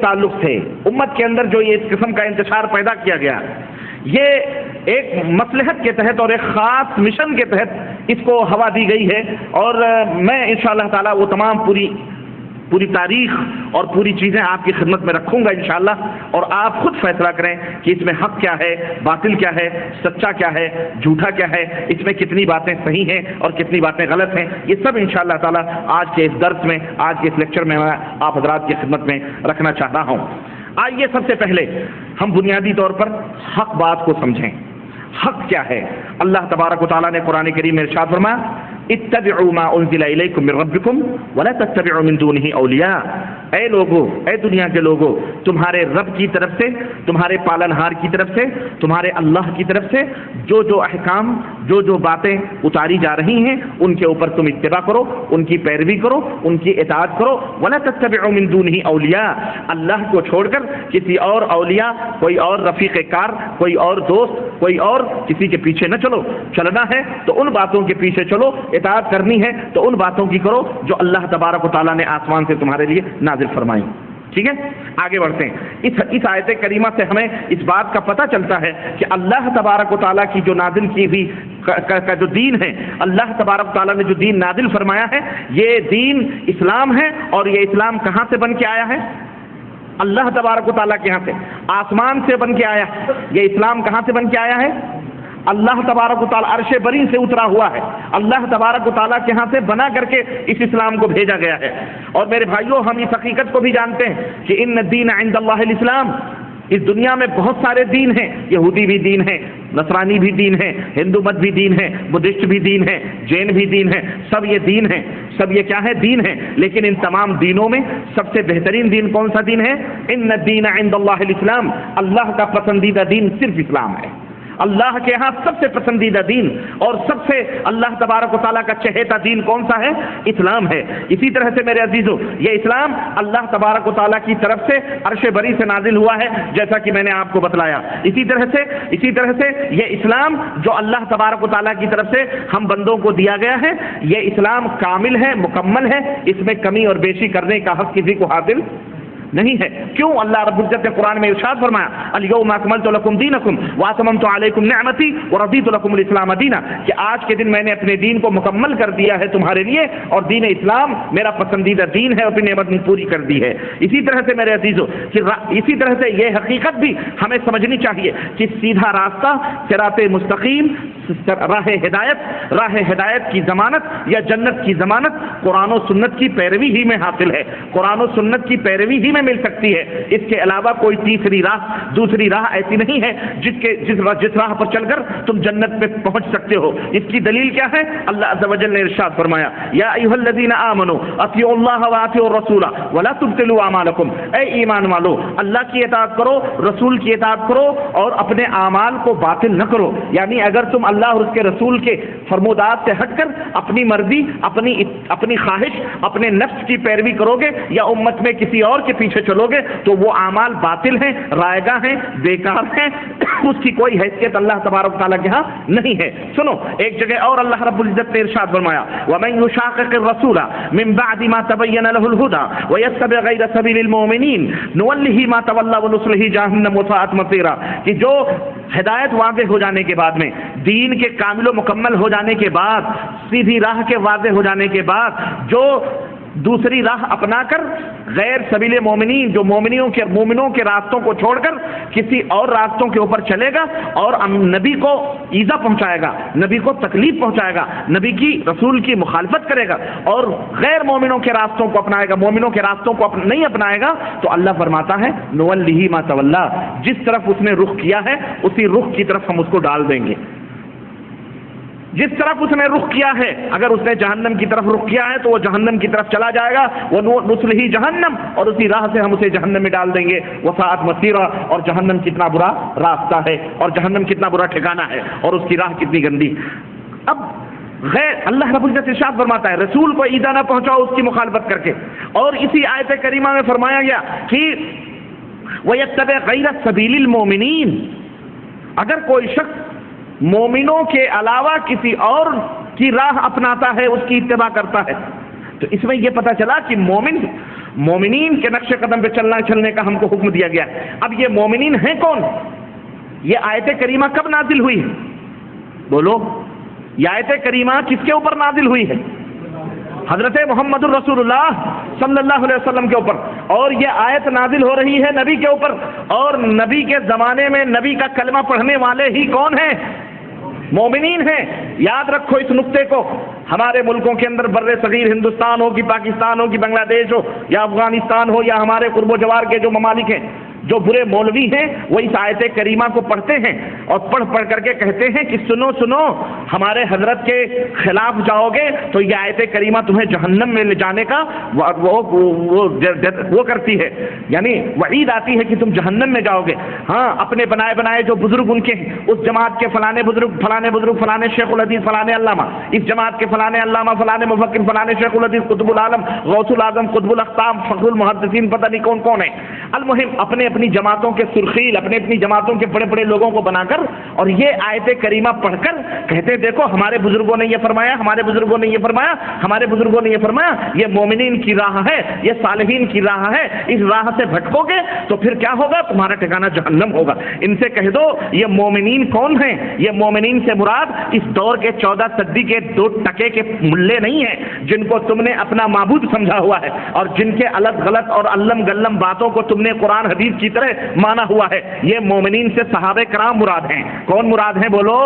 تعلق سے امت کے اندر جو یہ اس قسم کا انتشار پیدا کیا گیا، یہ ایک مصلحت کے تحت اور ایک خاص مشن کے تحت اس کو ہوا دی گئی ہے، اور میں انشاءاللہ تعالی وہ تمام پوری تاریخ اور پوری چیزیں آپ کی خدمت میں رکھوں گا انشاءاللہ، اور آپ خود فیصلہ کریں کہ اس میں حق کیا ہے، باطل کیا ہے، سچا کیا ہے، جھوٹا کیا ہے، اس میں کتنی باتیں صحیح ہیں اور کتنی باتیں غلط ہیں۔ یہ سب انشاءاللہ تعالی آج کے اس درس میں، آج کے اس لیکچر میں آپ حضرات کی خدمت میں رکھنا چاہ رہا ہوں۔ آئیے سب سے پہلے ہم بنیادی طور پر حق بات کو سمجھیں۔ حق کیا ہے؟ اللہ تبارک و تعالیٰ نے قرآن کریم میں ارشاد فرمایا، اتبعوا ما انزل الیکم من ربکم ولا تتبعوا من دونه اولیاء۔ اے لوگو، اے دنیا کے لوگو، تمہارے رب کی طرف سے، تمہارے پالنہار کی طرف سے، تمہارے اللہ کی طرف سے جو احکام، جو باتیں اتاری جا رہی ہیں ان کے اوپر تم اتباع کرو، ان کی پیروی کرو، ان کی اطاعت کرو۔ ولا تتبعوا من دونه اولیاء، اللہ کو چھوڑ کر کسی اور اولیاء، کوئی اور رفیق کار، کوئی اور دوست، کوئی اور کسی کے پیچھے نہ چلو۔ چلنا ہے تو ان باتوں کے پیچھے چلو، اطاعت کرنی ہے تو ان باتوں کی کرو جو اللہ تبارک و تعالیٰ نے آسمان سے تمہارے لیے نازل فرمائی۔ ٹھیک ہے، آگے بڑھتے ہیں۔ اس آیت کریمہ سے ہمیں اس بات کا پتہ چلتا ہے کہ اللہ تبارک و تعالیٰ کی جو نازل کی ہوئی کا جو دین ہے، اللہ تبارک و تعالیٰ نے جو دین نازل فرمایا ہے، یہ دین اسلام ہے، اور یہ اسلام کہاں سے بن کے آیا ہے؟ اللہ تبارک و تعالیٰ کے یہاں سے، آسمان سے بن کے آیا ہے۔ یہ اسلام کہاں سے بن کے آیا ہے؟ اللہ تبارک و تعالیٰ عرش بری سے اترا ہوا ہے، اللہ تبارک و تعالیٰ کے ہاں سے بنا کر کے اس اسلام کو بھیجا گیا ہے۔ اور میرے بھائیوں، ہم اس حقیقت کو بھی جانتے ہیں کہ ان الدین عند اللہ الاسلام، اس دنیا میں بہت سارے دین ہیں، یہودی بھی دین ہے، نصرانی بھی دین ہے، ہندو مت بھی دین ہے، بدھسٹ بھی دین ہے، جین بھی دین ہے، سب یہ دین ہیں، سب یہ کیا ہے؟ دین ہے۔ لیکن ان تمام دینوں میں سب سے بہترین دین کون سا دین ہے؟ ان الدین عند اللہ الاسلام، اللہ کا پسندیدہ دین صرف اسلام ہے۔ اللہ کے ہاں سب سے پسندیدہ دین اور سب سے اللہ تبارک و تعالیٰ کا چہیتا دین کون سا ہے؟ اسلام ہے۔ اسی طرح سے میرے عزیزو، یہ اسلام اللہ تبارک و تعالیٰ کی طرف سے عرش بری سے نازل ہوا ہے، جیسا کہ میں نے آپ کو بتلایا۔ اسی طرح سے یہ اسلام جو اللہ تبارک و تعالیٰ کی طرف سے ہم بندوں کو دیا گیا ہے، یہ اسلام کامل ہے، مکمل ہے، اس میں کمی اور بیشی کرنے کا حق کسی کو حاصل نہیں ہے۔ کیوں؟ اللہ رب العزت نے قرآن میں ارشاد فرمایا، الیوم اکملت لکم دینکم واتممت علیکم نعمتی ورضیت لکم الاسلام دینا، کہ آج کے دن میں نے اپنے دین کو مکمل کر دیا ہے تمہارے لیے، اور دین اسلام میرا پسندیدہ دین ہے، اور اپنی نعمت پوری کر دی ہے۔ اسی طرح سے میرے عزیزو، اسی طرح سے یہ حقیقت بھی ہمیں سمجھنی چاہیے کہ سیدھا راستہ، صراط مستقیم، راہ ہدایت کی ضمانت یا جنت کی ضمانت قرآن و سنت کی پیروی ہی میں حاصل ہے، قرآن و سنت کی پیروی ہی میں مل سکتی ہے۔ اس کے علاوہ کوئی دوسری راہ ایسی نہیں ہے جس راہ پر چل کر تم جنت میں پہنچ سکتے ہو۔ اس کی دلیل کیا ہے؟ اللہ عز و جل نے ارشاد فرمایا، یا ایھا الذین آمنوا اطیعوا اللہ واطیعوا الرسول ولا تبطلوا اعمالکم، اے ایمان والو، اللہ کی اطاعت کرو، رسول کی اطاعت کرو، اور اپنے اعمال کو باطل نہ کرو۔ یعنی اگر تم اللہ اور اس کے رسول کے فرمودات سے ہٹ کر اپنی مرضی، اپنی خواہش، اپنے نفس کی پیروی کرو گے یا امت میں کسی اور کے پیچھے چلو گے تو وہ اعمال باطل ہیں، رائگاں ہیں، بیکار ہیں، اس کی کوئی حیثیت اللہ تبارک تعالیٰ کے ہاں نہیں ہے۔ سنو، ایک جگہ اور اللہ رب العزت نے ارشاد فرمایا، وَمَن يُشَاقِقِ الرَّسُولَ مِن بَعْدِ مَا تَبَيَّنَ لَهُ الْهُدَى وَيَتَّبِعْ غَيْرَ سَبِيلِ الْمُؤْمِنِينَ نُوَلِّهِ مَا تَوَلَّىٰ وَنُصْلِهِ جَهَنَّمَ وَسَاءَتْ مَصِيرًا، کہ جو ہدایت واضح ہو جانے کے بعد میں، دین کے کامل و مکمل ہو جانے کے بعد، سیدھی راہ کے واضح ہو جانے کے بعد جو دوسری راہ اپنا کر غیر سبیل مومنین، جو مومنوں کے راستوں کو چھوڑ کر کسی اور راستوں کے اوپر چلے گا اور نبی کو ایذا پہنچائے گا، نبی کو تکلیف پہنچائے گا، نبی کی رسول کی مخالفت کرے گا اور غیر مومنوں کے راستوں کو اپنائے گا، مومنوں کے راستوں کو نہیں اپنائے گا، تو اللہ فرماتا ہے نولیہ ما تولی، جس طرف اس نے رخ کیا ہے اسی رخ کی طرف ہم اس کو ڈال دیں گے۔ جس طرف اس نے رخ کیا ہے، اگر اس نے جہنم کی طرف رخ کیا ہے تو وہ جہنم کی طرف چلا جائے گا، وہ نصلہ جہنم، اور اسی راہ سے ہم اسے جہنم میں ڈال دیں گے، وساءت مصیرا، اور جہنم کتنا برا راستہ ہے، اور جہنم کتنا برا ٹھکانہ ہے، اور اس کی راہ کتنی گندی۔ اب اللہ رب العزت ارشاد فرماتا ہے رسول کو ایذا نہ پہنچاؤ اس کی مخالفت کر کے، اور اسی آیت کریمہ میں فرمایا گیا کہ وَيَتَّبِعْ غَيْرَ سَبِيلِ الْمُؤْمِنِينَ، اگر کوئی شخص مومنوں کے علاوہ کسی اور کی راہ اپناتا ہے، اس کی اتباع کرتا ہے، تو اس میں یہ پتہ چلا کہ مومنین کے نقش قدم پہ چلنے کا ہم کو حکم دیا گیا. اب یہ مومنین ہیں کون؟ یہ آیت کریمہ کب نازل ہوئی ہے؟ بولو. یہ آیت کریمہ کس کے اوپر نازل ہوئی ہے؟ حضرت محمد الرسول اللہ صلی اللہ علیہ وسلم کے اوپر. اور یہ آیت نازل ہو رہی ہے نبی کے اوپر. اور نبی کے زمانے میں نبی کا کلمہ پڑھنے والے ہی کون ہیں؟ مومنین ہیں. یاد رکھو اس نقطے کو. ہمارے ملکوں کے اندر بر صغیر ہندوستان ہو کہ پاکستان ہو کہ بنگلہ دیش ہو یا افغانستان ہو یا ہمارے قرب و جوار کے جو ممالک ہیں، جو برے مولوی ہیں وہ اس آیت کریمہ کو پڑھتے ہیں اور پڑھ کر کے کہتے ہیں کہ سنو سنو، ہمارے حضرت کے خلاف جاؤ گے تو یہ آیت کریمہ تمہیں جہنم میں لے جانے کا وہ کرتی ہے، یعنی وعید آتی ہے کہ تم جہنم میں جاؤ گے. ہاں، اپنے بنائے جو بزرگ ان کے ہیں، اس جماعت کے فلانے بزرگ فلانے شیخ الحدیث فلانے علامہ، اس جماعت کے فلانے علامہ فلانے مفکر فلانے شیخ الحدیث قطب العالم غوث العظم قطب الاقطاب فخر المحدثین، پتہ نہیں کون کون ہے. المہم اپنی جماعتوں کے سرخیل، اپنی جماعتوں کے بڑے بڑے لوگوں کو بنا کر اور یہ آیت کریمہ پڑھ کر کہتے دیکھو ہمارے بزرگوں نے یہ فرمایا، ہمارے بزرگوں نے یہ فرمایا، ہمارے بزرگوں نے یہ فرمایا. یہ مومنین کی راہ ہے، یہ صالحین کی راہ ہے. اس راہ سے بھٹکو گے تو پھر کیا ہوگا؟ تمہارا ٹھکانہ جہنم ہوگا. ان سے کہہ دو یہ مومنین کون ہیں؟ یہ مومنین سے مراد اس دور کے 14 صدی کے 2 ٹکے کے ملے نہیں ہیں جن کو تم نے اپنا معبود سمجھا ہوا ہے اور جن کے الگ غلط اور علم گلم باتوں کو تم نے قرآن حدیث کی طرح مانا ہوا ہے. یہ مومنین سے صحابہ کرام مراد ہیں. کون مراد ہیں؟ بولو.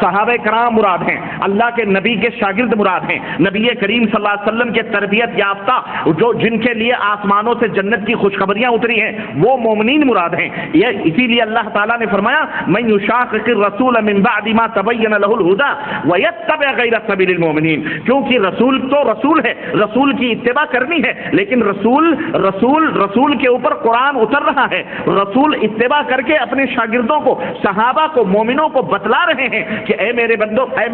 صحابہ کرام مراد ہیں. اللہ کے نبی کے شاگرد مراد ہیں. نبی کریم صلی اللہ علیہ وسلم کے تربیت یافتہ جو جن کے لیے آسمانوں سے جنت کی خوشخبریاں اتری ہیں وہ مومنین مراد ہیں. یہ اسی لیے اللہ تعالیٰ نے فرمایا من یشاقق الرسول من بعد ما تبین له الهدى ويتبع غیر سبیل المؤمنین. کیونکہ رسول تو رسول ہے، رسول کی اتباع کرنی ہے، لیکن رسول کے اوپر قرآن اتر رہا ہے. رسول اتباع کر کے اپنے شاگردوں کو، صحابہ کو، مومنوں کو بتلا رہے ہیں کہ اے میرے بندو، اے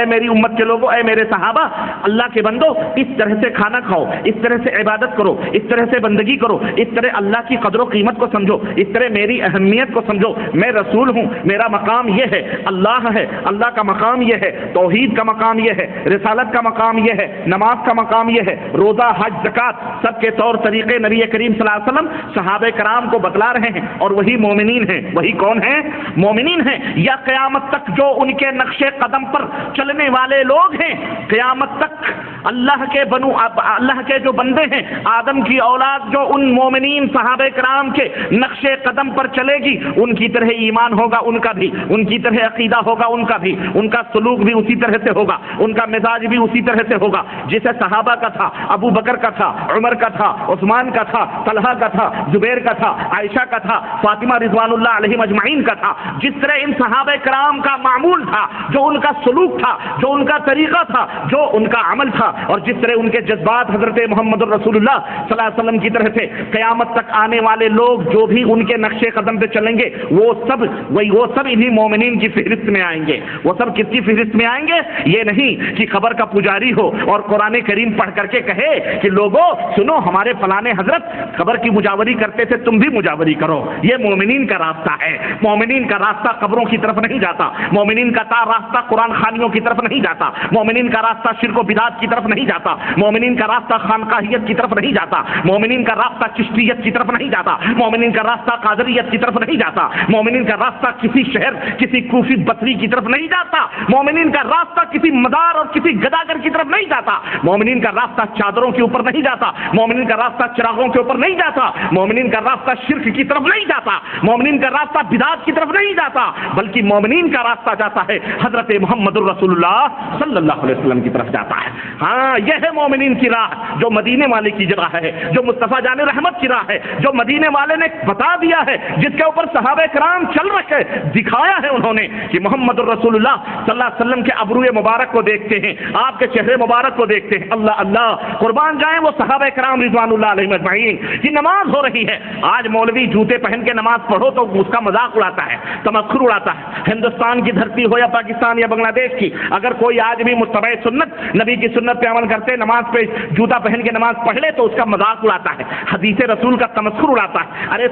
میری امت کے لوگوں، اے میرے صحابہ، اللہ کے بندو، اس طرح سے کھانا کھاؤ، اس طرح سے عبادت کرو، اس طرح سے بندگی کرو، اس طرح اللہ کی قدر و قیمت کو سمجھو، اس طرح میری اہمیت کو سمجھو. میں رسول ہوں، میرا مقام یہ ہے، اللہ ہے، اللہ کا مقام یہ ہے، توحید کا مقام یہ ہے، رسالت کا مقام یہ ہے، نماز کا مقام یہ ہے، روزہ حج زکات سب کے طور طریقے نبی کریم صلی اللہ علیہ وسلم صحابہ کرام کو بتلا رہے ہیں. اور وہی مومنین ہیں. وہی کون ہیں؟ مومنین ہیں. یا قیامت تک جو ان کے نقش قدم پر چلنے والے لوگ ہیں، قیامت تک اللہ کے جو بندے ہیں، آدم کی اولاد جو ان مومنین صحابہ کرام کے نقش قدم پر چلے گی، ان کی طرح ایمان ہوگا ان کا بھی، ان کی طرح عقیدہ ہوگا ان کا بھی، ان کا سلوک بھی اسی طرح سے ہوگا، ان کا مزاج بھی اسی طرح سے ہوگا جسے صحابہ کا تھا، ابو بکر کا تھا، عمر کا تھا، عثمان کا تھا، طلحہ کا تھا، زبیر کا تھا، عائشہ کا تھا، فاطمہ رضوان اللہ علیہم اجمعین کا تھا. جس طرح ان صحابہ کرام کا معمول تھا، جو ان کا سلوک تھا، جو ان کا طریقہ تھا، جو ان کا عمل تھا، اور جس طرح ان کے جذبات حضرت محمد الرسول اللہ صلی اللہ علیہ وسلم کی طرح تھے، قیامت تک آنے والے لوگ جو بھی ان کے نقش قدم پہ چلیں گے وہ سب انہی مومنین کی فہرست میں آئیں گے. وہ سب کس کی فہرست میں آئیں گے؟ یہ نہیں کہ خبر کا پجاری ہو اور قرآن کریم پڑھ کر کے کہے کہ لوگوں سنو ہمارے فلانے حضرت خبر کی مجاوری کرتے تھے، تم بھی مجاوری کرو. یہ مومنین کا راستہ ہے. مومنین کا راستہ قبروں کی طرف نہیں جاتا. مومنین کا راستہ قرآن خانیوں کی طرف نہیں جاتا. مومنین کا راستہ شرک و بدعت کی طرف نہیں جاتا. مومنین کا راستہ خانقاہیت کی طرف نہیں جاتا. مومنین کا راستہ چشتیت کی طرف نہیں جاتا. مومنین کا راستہ قادریت کی طرف نہیں جاتا. مومنین کا راستہ کسی شہر، کسی کوفی بصری کی طرف نہیں جاتا. مومنین کا راستہ کسی مدار اور کسی گداگر کی طرف نہیں جاتا. مومنین کا راستہ چادروں کے اوپر نہیں جاتا. مومنین کا راستہ چراغوں کے اوپر نہیں جاتا. مومنین کا راستہ شرک کی طرف نہیں جاتا. مومنین کا راستہ بدعت کی طرف نہیں جاتا، بلکہ مومنین کا راستہ جاتا ہے حضرت محمد الرسول اللہ صلی اللہ علیہ وسلم کی طرف جاتا ہے. ہاں، یہ ہے مومنین کی راہ، جو مدینے والے کی راہ ہے، جو مصطفیٰ جان رحمت کی راہ ہے، جو مدینے والے نے بتا دیا ہے، جس کے اوپر صحابہ کرام چل رکھے، دکھایا ہے انہوں نے کہ محمد الرسول اللہ صلی اللہ علیہ وسلم کے ابروئے مبارک کو دیکھتے ہیں، آپ کے چہرے مبارک کو دیکھتے ہیں. اللہ اللہ، قربان جائیں وہ صحابہ کرام رضوان اللہ علیہم اجمعین کی نماز ہو رہی ہے، آج مولوی جوتے پہن کے نماز پڑھو تو اس کا مذاق اڑاتا ہے، تمسخر اڑاتا ہے۔ ہندوستان کی دھرتی ہو یا پاکستان یا بنگلہ دیش کی، اگر کوئی آج بھی متبع سنت نبی کی سنت پہ عمل کرتے نماز پہ جوتا پہن کے نماز پڑھ لے تو اس کا مذاق اڑاتا ہے، حدیث رسول کا تمسخر اڑاتا ہے۔ ارے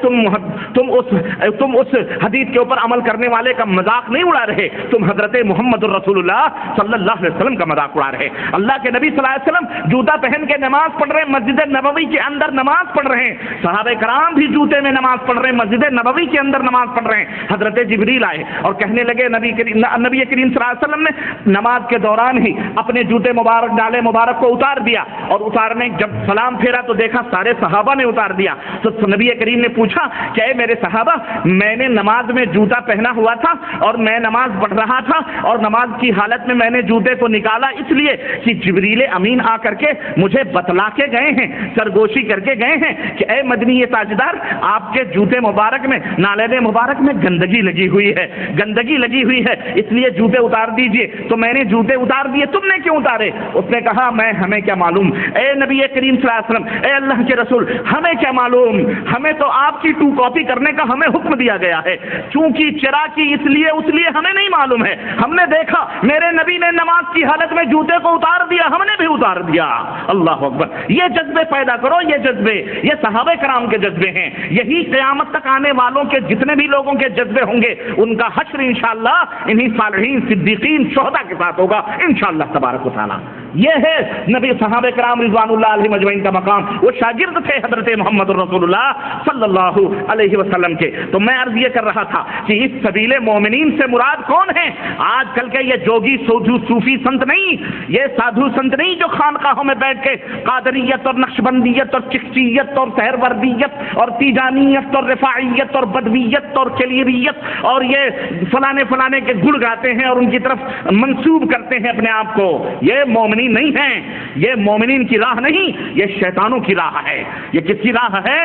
تم اس حدیث کے اوپر عمل کرنے والے کا مذاق نہیں اڑا رہے، تم حضرت محمد الرسول اللہ صلی اللہ علیہ وسلم کا مذاق اڑا رہے۔ اللہ کے نبی صلی اللہ علیہ وسلم جوتا پہن کے نماز پڑھ رہے ہیں، مسجد نبوی کے اندر نماز پڑھ رہے ہیں، صحابہ کرام بھی جوتے میں نماز پڑھ رہے ہیں، مسجد نبوی کے اندر نماز پڑھ رہے ہیں۔ حضرت جبریل آئے اور کہنے لگے نبی کریم صلی اللہ علیہ وسلم نے نماز کے دوران ہی اپنے جوتے مبارک ڈالے مبارک کو اتار دیا، اور اتارنے جب سلام پھیرا تو دیکھا سارے صحابہ نے اتار دیا۔ تو نبی کریم نے پوچھا کہ اے میرے صحابہ، میں نے نماز میں جوتا پہنا ہوا تھا اور میں نماز پڑھ رہا تھا، اور نماز کی حالت میں نے جوتے کو نکالا اس لیے کہ جبریل امین آ کر کے مجھے بتلا کے گئے ہیں، سرگوشی کر کے گئے ہیں کہ اے مدنی تاجدار، آپ کے جوتے مبارک میں نالے مبارک میں گندگی لگی ہوئی ہے، گندگی لگی ہوئی ہے، اس لیے جوتے اتار دیجئے۔ تو میں نے جوتے اتار دیے، تم نے کیوں اتارے؟ اس نے کہا ہمیں کیا معلوم، اے نبی کریم صلی اللہ علیہ وسلم، اے اللہ کے رسول، ہمیں کیا معلوم، ہمیں تو آپ کی ٹو کاپی کرنے کا ہمیں حکم دیا گیا ہے، چونکہ چرا کی اس لیے ہمیں نہیں معلوم ہے، ہم نے دیکھا میرے نبی نے نماز کی حالت میں جوتے کو اتار دیا، ہم نے بھی اتار دیا۔ اللہ اکبر، یہ جذبے پیدا کرو، یہ جذبے، یہ صحابہ کرام کے جذبے ہیں، یہی قیامت تک آنے والوں کے جتنے بھی لوگوں کے جذبے ہوں گے ان کا حشر انشاءاللہ انہی صالحین صدیقین شہداء کے ساتھ ہوگا انشاءاللہ تبارک و تعالی۔ یہ ہے نبی صحابہ کرام رضوان اللہ علیہ مجمعین کا مقام، وہ شاگرد تھے حضرت محمد الرسول اللہ صلی اللہ علیہ وسلم کے۔ تو میں عرض یہ کر رہا تھا کہ اس سبیل مومنین سے مراد کون ہیں؟ آج کل کے یہ جوگی سودھو صوفی سنت نہیں، یہ سادھو سنت نہیں جو خانقاہوں میں بیٹھ کے قادریت اور نقشبندیت اور چشتیت اور سہروردیت اور تیجانیت اور رفاعیت اور بدویت اور کلیریت اور یہ فلانے کے گڑ گاتے ہیں اور ان کی طرف منسوب کرتے ہیں اپنے آپ کو۔ یہ مومنین نہیں ہیں، یہ مومنین کی راہ نہیں، یہ شیطانوں کی راہ ہے۔ یہ کس کی راہ ہے؟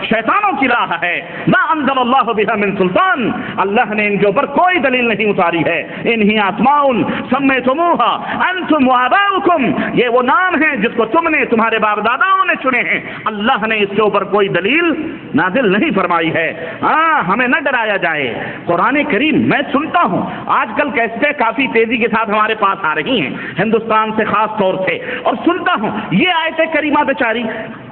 شیطانوں کی راہ ہے۔ ما انزل اللہ بها من سلطان، اللہ نے ان کے اوپر کوئی دلیل نہیں اتاری ہے۔ انہی اسماء سمیتموها انتم وآباؤکم، یہ وہ نام ہیں جس کو تم نے، تمہارے باپ داداؤں نے چنے ہیں، اللہ نے اس کے اوپر کوئی دلیل نازل نہیں فرمائی ہے۔ ہاں، ہمیں نہ ڈرایا جائے۔ قرآن کریم میں سنتا ہوں آج کل کیسے کافی تیزی کے ساتھ ہمارے پاس آ رہی ہیں ہندوستان سے خاص طور سے، اور سنتا ہوں یہ آیت کریمہ بیچاری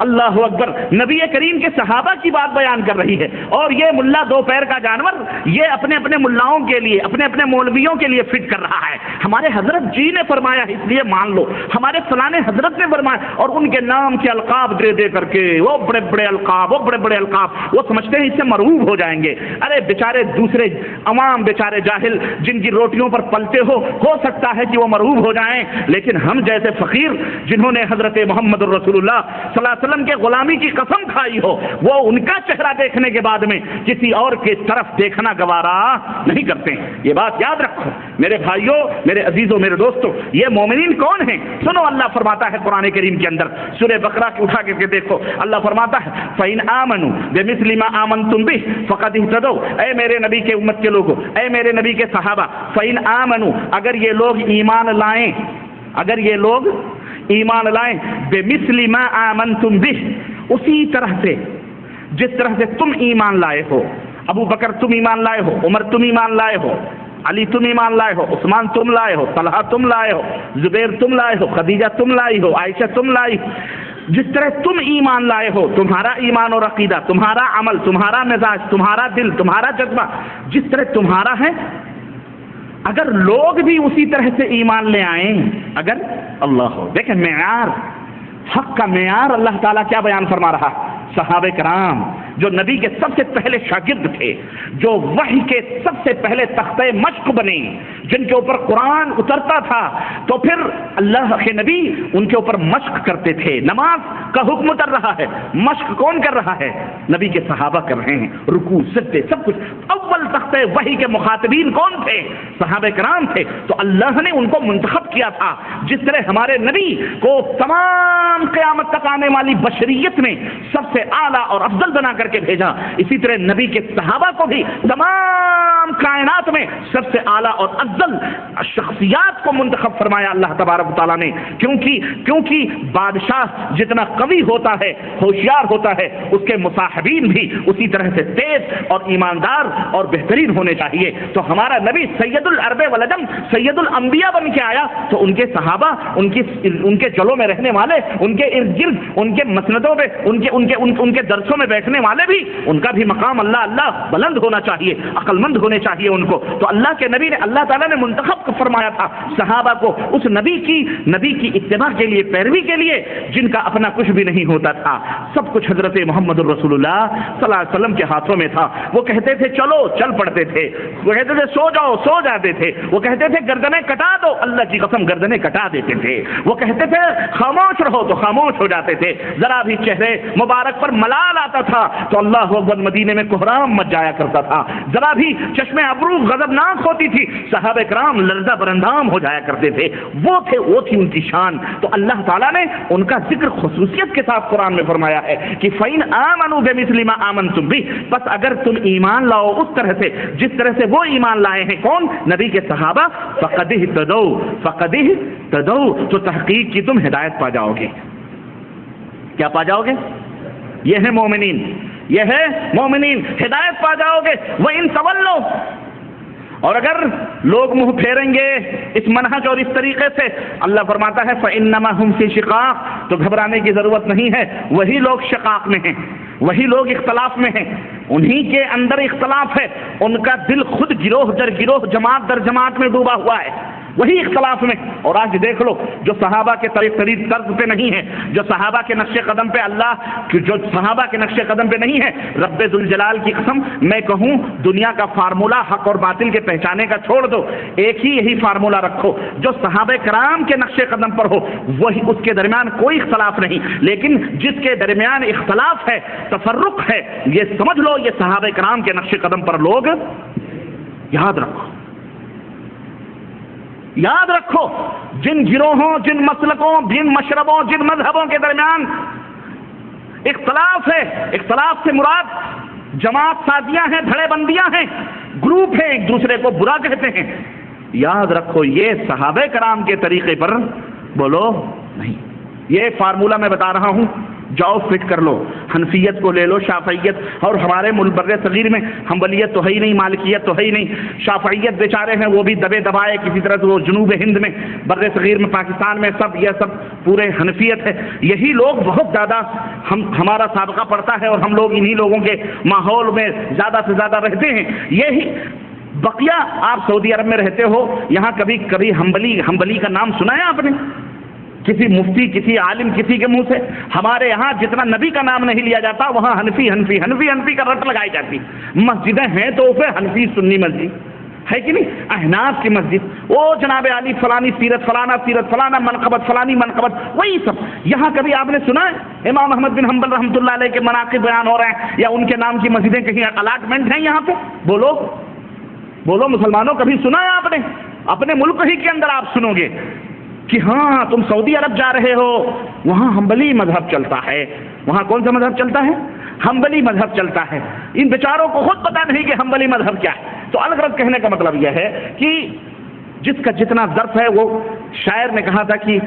اللہ اکبر نبی کریم کے صحابہ کی بات بیان کر رہی ہے، اور یہ ملا دو پیر کا جانور یہ اپنے اپنے ملاؤں کے لیے، اپنے اپنے مولویوں کے لیے فٹ کر رہا ہے۔ ہمارے حضرت جی نے فرمایا اس لیے مان لو، ہمارے فلانے حضرت نے فرمایا، اور ان کے نام کے القاب دے دے کر کے وہ بڑے بڑے القاب، وہ بڑے بڑے القاب، وہ سمجھتے ہیں اس سے مرعوب ہو جائیں گے۔ ارے بیچارے دوسرے عوام، بیچارے جاہل جن کی روٹیوں پر پلتے ہو سکتا ہے کہ وہ مرعوب ہو جائیں، لیکن ہم جیسے فقیر جنہوں نے حضرت محمد الرسول اللہ صلی اللہ علیہ وسلم کے غلامی کی قسم کھائی ہو، وہ ان کا چہرہ دیکھنے کے بعد میں کسی اور کی طرف دیکھنا گوارا نہیں کرتے۔ یہ بات یاد رکھو میرے بھائیوں، میرے عزیزوں، میرے دوستوں، یہ مومنین کون ہیں؟ سنو، اللہ فرماتا ہے قرآن کریم کے اندر سورہ بقرہ کی اٹھا کے دیکھو، اللہ فرماتا ہے فَإِنْ آمَنُوا بِمِثْلِ مَا آمَنْتُمْ بِهِ فَقَدِ اهْتَدَوْا، اے میرے نبی کے امت کے لوگوں، اے میرے نبی کے صحابہ، فَإِنْ آمَنُوا، اگر یہ لوگ ایمان لائیں، اگر یہ لوگ ایمان لائیں بِمِثْلِ مَا آمَنْتُمْ بِهِ، اسی طرح سے جس طرح سے تم ایمان لائے ہو، ابو بکر تم ایمان لائے ہو، عمر تم ایمان لائے ہو، علی تم ایمان لائے ہو، عثمان تم لائے ہو، طلحہ تم لائے ہو، زبیر تم لائے ہو، خدیجہ تم لائی ہو، عائشہ تم لائی ہو، جس طرح تم ایمان لائے ہو، تمہارا ایمان اور عقیدہ، تمہارا عمل، تمہارا مزاج، تمہارا دل، تمہارا جذبہ جس طرح تمہارا ہے، اگر لوگ بھی اسی طرح سے ایمان لے آئیں، اگر اللہ ہو، دیکھیں معیار، حق کا معیار اللہ تعالیٰ کیا بیان فرما رہا؟ صحابہ کرام جو نبی کے سب سے پہلے شاگرد تھے، جو وحی کے سب سے پہلے تختہ مشق بنے، جن کے اوپر قرآن اترتا تھا، تو پھر اللہ کے نبی ان کے اوپر مشق کرتے تھے۔ نماز کا حکم اتر رہا ہے، مشق کون کر رہا ہے؟ نبی کے صحابہ کر رہے ہیں، رکوع سجدے سب کچھ، اول تختہ راست وحی کے مخاطبین کون تھے؟ صحابہ کرام تھے. تو اللہ نے ان کو منتخب کیا تھا. جس طرح ہمارے نبی کو تمام قیامت تک آنے والی بشریت میں سب سے اعلیٰ اور افضل بنا کر کے بھیجا، اسی طرح نبی کے صحابہ کو بھی تمام کائنات میں سب سے اعلیٰ اور افضل شخصیات کو منتخب فرمایا اللہ تبارک و تعالیٰ نے. کیونکہ بادشاہ جتنا قوی ہوتا ہے، ہوشیار ہوتا ہے، اس کے مصاحبین بھی اسی طرح سے تیز اور ایماندار اور بہترین ہونے چاہیے. تو ہمارا نبی سید العرب والعجم، سید الانبیاء بن کے آیا، تو ان کے صحابہ، ان کے جلوں میں رہنے والے، ان کے ارد گرد، ان کے مسندوں پہ، ان کے درسوں میں بیٹھنے والے بھی، ان کا بھی مقام اللہ بلند ہونا چاہیے، عقل مند ہونے چاہیے ان کو. تو اللہ کے نبی نے، اللہ تعالیٰ نے منتخب فرمایا تھا صحابہ کو اس نبی کی اتباع کے لیے، پیروی کے لیے، جن کا اپنا کچھ بھی نہیں ہوتا تھا. سب کچھ حضرت محمد الرسول اللہ صلی اللہ علیہ وسلم کے ہاتھوں میں تھا. وہ کہتے تھے چلو، چل پڑتے تھے. وہ کہتے تھے سو جاؤ، سو جاتے تھے. وہ کہتے تھے گردنیں کٹا دو، اللہ کی قسم گردنیں کٹا دیتے تھے. وہ کہتے تھے خاموش رہو، تو خاموش ہو جاتے تھے. ذرا بھی چہرے مبارک پر ملال آتا تھا تو اللہ اکبر مدینے میں کوہرام مچ جایا کرتا تھا. ذرا بھی چشم ابرو غضبناک ہوتی تھی، صحابہ کرام لرزہ برندام ہو جایا کرتے تھے. وہ تھی ان کی شان. تو اللہ تعالیٰ نے ان کا ذکر خصوصیت کے ساتھ قرآن میں فرمایا ہے کہ فَإِنْ آمَنُوا بِمِثْلِ مَا آمَنْتُمْ بِهِ، بس اگر تم ایمان لاؤ اس طرح سے جس طرح سے وہ ایمان لائے ہیں. کون؟ نبی کے صحابہ. فَقَدِ اهْتَدَوْا، تو تحقیق کی تم ہدایت پا جاؤ گے. کیا پا جاؤ گے؟ یہ ہے مومنین، یہ ہے مومنین، ہدایت پا جاؤ گے. وَإِن تَوَلَّوْا، اور اگر لوگ منہ پھیریں گے اس منہج اور اس طریقے سے، اللہ فرماتا ہے فَإِنَّمَا هُمْ فِي شِقَاقٍ، تو گھبرانے کی ضرورت نہیں ہے. وہی لوگ شقاق میں ہیں، وہی لوگ اختلاف میں ہیں، انہی کے اندر اختلاف ہے. ان کا دل خود گروہ در گروہ، جماعت در جماعت میں ڈوبا ہوا ہے، وہی اختلاف میں. اور آج دیکھ لو، جو صحابہ کے طرز پہ نہیں ہے، جو صحابہ کے نقش قدم پہ، جو صحابہ کے نقش قدم پہ نہیں ہے، رب ذوالجلال کی قسم میں کہوں دنیا کا فارمولہ حق اور باطل کے پہچانے کا چھوڑ دو، ایک ہی یہی فارمولہ رکھو جو صحابہ کرام کے نقش قدم پر ہو، وہی اس کے درمیان کوئی اختلاف نہیں. لیکن جس کے درمیان اختلاف ہے، تفرق ہے، یہ سمجھ لو یہ صحابہ کرام کے نقش قدم پر لوگ. یاد رکھو جن گروہوں، جن مسلکوں، جن مشربوں، جن مذہبوں کے درمیان اختلاف ہے، اختلاف سے مراد جماعت سازیاں ہیں، دھڑے بندیاں ہیں، گروپ ہیں، ایک دوسرے کو برا کہتے ہیں. یاد رکھو یہ صحابہ کرام کے طریقے پر بولو نہیں. یہ فارمولہ میں بتا رہا ہوں، جاؤ فٹ کر لو. حنفیت کو لے لو، شافعیت، اور ہمارے ملک بر صغیر میں حنبلیت تو ہے ہی نہیں، مالکیت تو ہے ہی نہیں. شافعیت بیچارے ہیں وہ بھی دبے دبائے کسی طرح سے، وہ جنوب ہند میں، بر صغیر میں، پاکستان میں یہ سب پورے حنفیت ہے. یہی لوگ بہت زیادہ ہمارا سابقہ پڑتا ہے اور ہم لوگ انہی لوگوں کے ماحول میں زیادہ سے زیادہ رہتے ہیں. یہی بقیہ آپ سعودی عرب میں رہتے ہو، یہاں کبھی حنبلی کا نام سنا ہے آپ نے؟ کسی مفتی، کسی عالم، کسی کے منہ سے؟ ہمارے یہاں جتنا نبی کا نام نہیں لیا جاتا، وہاں حنفی کا رٹ لگائی جاتی. مسجدیں ہیں تو اسے حنفی سنی مسجد ہے کہ نہیں، احناف کی مسجد، او جناب علی فلانی سیرت، فلانا منقبت، فلانی منقبت، وہی سب. یہاں کبھی آپ نے سنا ہے امام احمد بن حنبل رحمۃ اللہ علیہ کے مناقب بیان ہو رہے ہیں یا ان کے نام کی مسجدیں کہیں الاٹمنٹ ہیں یہاں پہ؟ بولو مسلمانوں، کبھی سنا ہے آپ نے؟ اپنے ملک ہی کے اندر آپ سنو گے کہ ہاں تم سعودی عرب جا رہے ہو، وہاں حنبلی مذہب چلتا ہے. وہاں کون سا مذہب چلتا ہے؟ حنبلی مذہب چلتا ہے. ان بیچاروں کو خود پتہ نہیں کہ حنبلی مذہب کیا ہے. تو الغرض کہنے کا مطلب یہ ہے کہ جس کا جتنا ظرف ہے، وہ شاعر نے کہا تھا کہ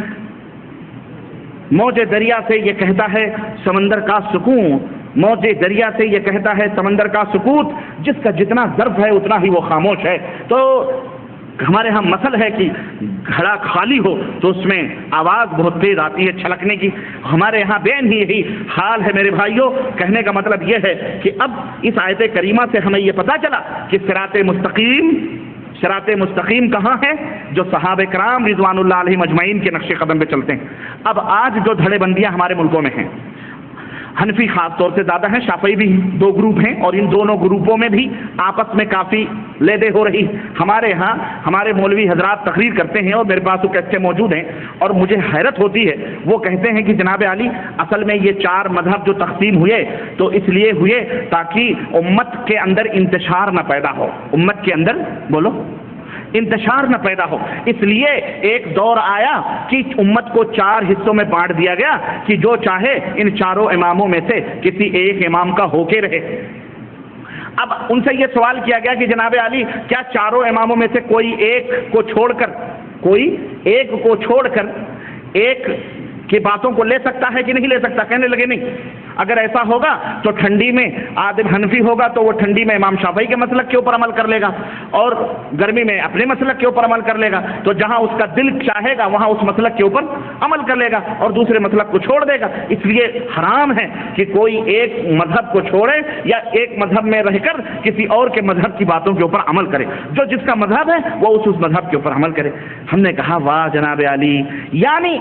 موج دریا سے یہ کہتا ہے سمندر کا سکون، موج دریا سے یہ کہتا ہے سمندر کا سکوت. جس کا جتنا ظرف ہے اتنا ہی وہ خاموش ہے. تو ہمارے ہاں مسل ہے کہ گھڑا خالی ہو تو اس میں آواز بہت تیز آتی ہے چھلکنے کی. ہمارے یہاں بین ہی یہی حال ہے میرے بھائیوں. کہنے کا مطلب یہ ہے کہ اب اس آیت کریمہ سے ہمیں یہ پتہ چلا کہ صراط مستقیم کہاں ہے؟ جو صحابہ کرام رضوان اللہ علیہ مجمعین کے نقش قدم پہ چلتے ہیں. اب آج جو دھڑے بندیاں ہمارے ملکوں میں ہیں، حنفی خاص طور سے زیادہ ہیں، شافعی بھی دو گروپ ہیں، اور ان دونوں گروپوں میں بھی آپس میں کافی لیدے ہو رہی۔ ہمارے ہاں ہمارے مولوی حضرات تقریر کرتے ہیں اور میرے پاس وہ کیسٹیں موجود ہیں، اور مجھے حیرت ہوتی ہے، وہ کہتے ہیں کہ جناب علی اصل میں یہ چار مذہب جو تقسیم ہوئے تو اس لیے ہوئے تاکہ امت کے اندر انتشار نہ پیدا ہو، امت کے اندر بولو انتشار نہ پیدا ہو، اس لیے ایک دور آیا کہ امت کو چار حصوں میں بانٹ دیا گیا کہ جو چاہے ان چاروں اماموں میں سے کسی ایک امام کا ہو کے رہے۔ اب ان سے یہ سوال کیا گیا کہ جناب علی کیا چاروں اماموں میں سے کوئی ایک کو چھوڑ کر ایک کی باتوں کو لے سکتا ہے کہ نہیں لے سکتا؟ کہنے لگے نہیں، اگر ایسا ہوگا تو ٹھنڈی میں آدم حنفی ہوگا تو وہ ٹھنڈی میں امام شافعی کے مسلک کے اوپر عمل کر لے گا، اور گرمی میں اپنے مسلک کے اوپر عمل کر لے گا، تو جہاں اس کا دل چاہے گا وہاں اس مسلک کے اوپر عمل کر لے گا اور دوسرے مسلک کو چھوڑ دے گا۔ اس لیے حرام ہے کہ کوئی ایک مذہب کو چھوڑے یا ایک مذہب میں رہ کر کسی اور کے مذہب کی باتوں کے اوپر عمل کرے، جو جس کا مذہب ہے وہ اس مذہب کے اوپر عمل کرے۔ ہم نے کہا واہ جناب علی، یعنی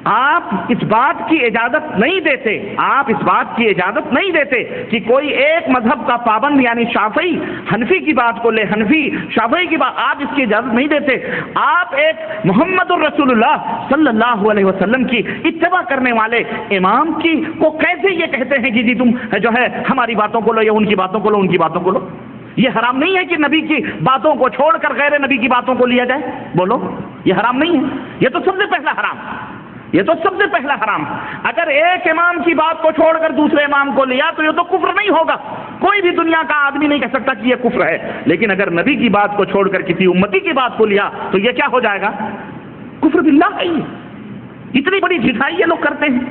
آپ اس بات کی اجازت نہیں دیتے، آپ اس بات کی اجازت نہیں دیتے کہ کوئی ایک مذہب کا پابند یعنی شافعی حنفی کی بات کو لے، حنفی شافعی کی بات، آپ اس کی اجازت نہیں دیتے۔ آپ ایک محمد الرسول اللہ صلی اللہ علیہ وسلم کی اتباع کرنے والے امام کی کو کیسے یہ کہتے ہیں کہ جی تم جو ہے ہماری باتوں کو لو یا ان کی باتوں کو لو، ان کی باتوں کو لو؟ یہ حرام نہیں ہے کہ نبی کی باتوں کو چھوڑ کر غیر نبی کی باتوں کو لیا جائے؟ بولو، یہ حرام نہیں ہے؟ یہ تو سب سے پہلا حرام، یہ تو سب سے پہلا حرام۔ اگر ایک امام کی بات کو چھوڑ کر دوسرے امام کو لیا تو یہ تو کفر نہیں ہوگا، کوئی بھی دنیا کا آدمی نہیں کہہ سکتا کہ یہ کفر ہے، لیکن اگر نبی کی بات کو چھوڑ کر کسی امتی کی بات کو لیا تو یہ کیا ہو جائے گا؟ کفر باللہ ہے۔ اتنی بڑی جھٹائی یہ لوگ کرتے ہیں،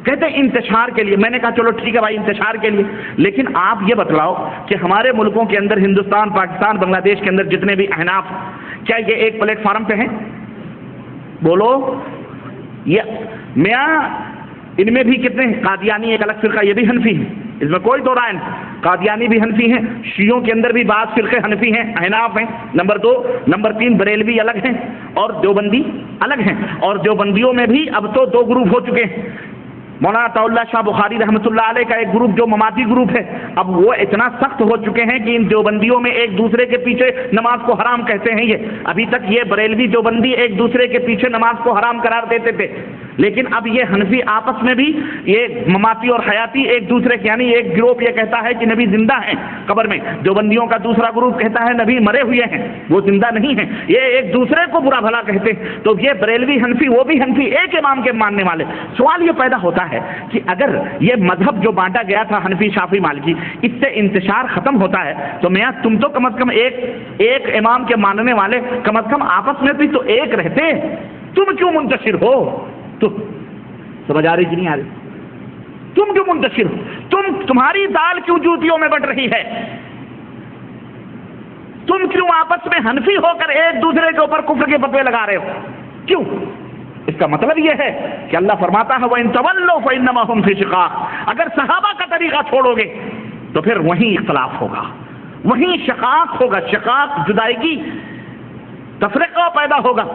کہتے ہیں انتشار کے لیے۔ میں نے کہا چلو ٹھیک ہے بھائی انتشار کے لیے، لیکن آپ یہ بتلاؤ کہ ہمارے ملکوں کے اندر ہندوستان، پاکستان، بنگلہ دیش کے اندر جتنے بھی احناف، کیا یہ ایک پلیٹ فارم پہ ہیں؟ بولو، یہ میاں ان میں بھی کتنے ہیں؟ قادیانی ایک الگ فرقہ، یہ بھی حنفی ہے، اس میں کوئی دو رائے نہیں، قادیانی بھی حنفی ہیں، شیعوں کے اندر بھی بعض فرقے حنفی ہیں، احناف ہیں، نمبر 2، نمبر 3 بریلوی الگ ہیں اور دیوبندی الگ ہیں، اور دیوبندیوں میں بھی اب تو دو گروپ ہو چکے ہیں۔ مولانا عطا اللہ شاہ بخاری رحمۃ اللہ علیہ کا ایک گروپ جو مماتی گروپ ہے، اب وہ اتنا سخت ہو چکے ہیں کہ ان دیوبندیوں میں ایک دوسرے کے پیچھے نماز کو حرام کہتے ہیں۔ یہ ابھی تک یہ بریلوی دیوبندی ایک دوسرے کے پیچھے نماز کو حرام قرار دیتے تھے، لیکن اب یہ حنفی آپس میں بھی یہ مماتی اور حیاتی ایک دوسرے کے، یعنی ایک گروپ یہ کہتا ہے کہ نبی زندہ ہیں قبر میں، دیوبندیوں کا دوسرا گروپ کہتا ہے نبی مرے ہوئے ہیں، وہ زندہ نہیں ہیں، یہ ایک دوسرے کو برا بھلا کہتے ہیں۔ تو یہ بریلوی حنفی، وہ بھی حنفی، ایک امام کے ماننے والے۔ سوال یہ پیدا ہوتا ہے کہ اگر یہ مذہب جو بانٹا گیا تھا حنفی شافعی مالکی، اس سے انتشار ختم ہوتا ہے تو میاں تم تو کم از کم ایک امام کے ماننے والے کم از کم آپس میں بھی تو ایک رہتے، تم کیوں منتشر ہو؟ تو سمجھ آ رہی کہ نہیں آ رہی؟ تم کیوں منتشر ہو؟ تمہاری دال کیوں جوتیوں میں بٹ رہی ہے؟ تم کیوں آپس میں حنفی ہو کر ایک دوسرے کے اوپر کفر کے فتوے لگا رہے ہو؟ کیوں؟ اس کا مطلب یہ ہے کہ اللہ فرماتا ہے وَإِن تَوَلَّوْا فَإِنَّمَا هُمْ فِي شِقَاقٍ، اگر صحابہ کا طریقہ چھوڑو گے تو پھر وہیں اختلاف ہوگا، وہیں شقاق ہوگا، شقاق جدائیگی، تفرقہ پیدا ہوگا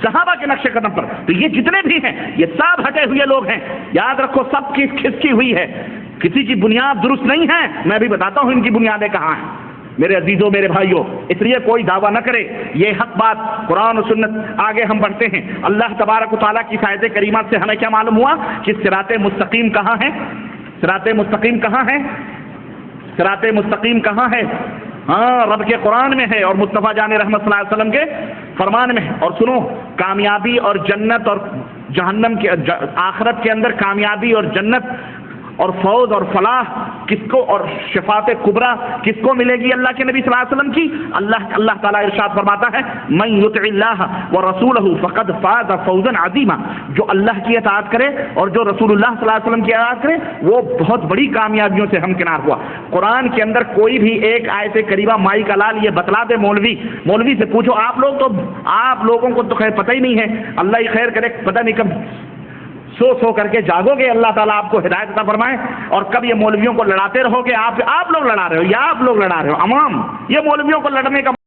صحابہ کے نقش قدم پر۔ تو یہ جتنے بھی ہیں یہ سب ہٹے ہوئے لوگ ہیں، یاد رکھو سب کی کھسکی ہوئی ہے، کسی کی بنیاد درست نہیں ہے۔ میں بھی بتاتا ہوں ان کی بنیادیں کہاں ہیں میرے عزیزوں، میرے بھائیوں، اس لیے کوئی دعویٰ نہ کرے، یہ حق بات قرآن و سنت۔ آگے ہم بڑھتے ہیں، اللہ تبارک و تعالیٰ کی آیت کریمات سے ہمیں کیا معلوم ہوا کہ صراط مستقیم کہاں ہے؟ صراط مستقیم کہاں ہے؟ صراط مستقیم کہاں ہے؟ ہاں، رب کے قرآن میں ہے اور مصطفیٰ جان رحمت صلی اللہ علیہ وسلم کے فرمان میں ہے۔ اور سنو، کامیابی اور جنت اور جہنم کے، آخرت کے اندر کامیابی اور جنت اور فوز اور فلاح کس کو، اور شفاعت کبریٰ کس کو ملے گی؟ اللہ کے نبی صلی اللہ علیہ وسلم کی۔ اللہ تعالیٰ ارشاد فرماتا ہے من یطع اللہ ورسولہ فقد فاز فوزا عظیما، جو اللہ کی اطاعت کرے اور جو رسول اللہ صلی اللہ علیہ وسلم کی اطاعت کرے وہ بہت بڑی کامیابیوں سے ہمکنار ہوا۔ قرآن کے اندر کوئی بھی ایک آیت کریمہ مائی کا لال یہ بتلا دے، مولوی سے پوچھو، آپ لوگوں کو تو خیر پتہ ہی نہیں ہے، اللہ ہی خیر کرے، پتہ نہیں کب سو کر کے جاگو گے، اللہ تعالیٰ آپ کو ہدایت عطا فرمائے، اور کب یہ مولویوں کو لڑاتے رہو گے، آپ لوگ لڑا رہے ہو یا آپ لوگ لڑا رہے ہو عوام، یہ مولویوں کو لڑنے کا